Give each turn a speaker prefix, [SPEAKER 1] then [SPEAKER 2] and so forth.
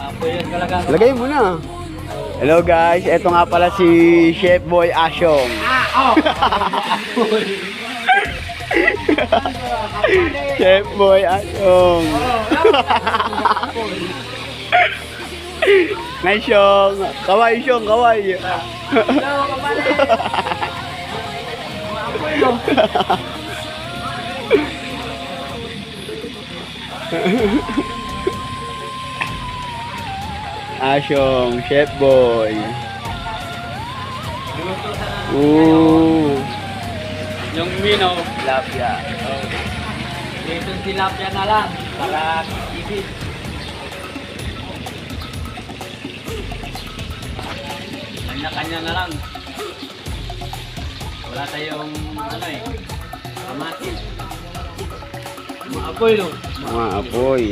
[SPEAKER 1] Apoy yan talaga.
[SPEAKER 2] Lagay mo na. Hello guys, eto nga pala si Chef Boy Asyong. Chef Boy Asyong. Nice Syong. Kaway Syong, kaway. Asyong, Chef Boy. Ooh.
[SPEAKER 1] Yung mino,
[SPEAKER 2] Tilapia.
[SPEAKER 1] dito tilapia na lang para ibig. Kanya-kanya na lang. Wala tayong ano eh, kamatis. Maapoy no?
[SPEAKER 2] Mga apoy.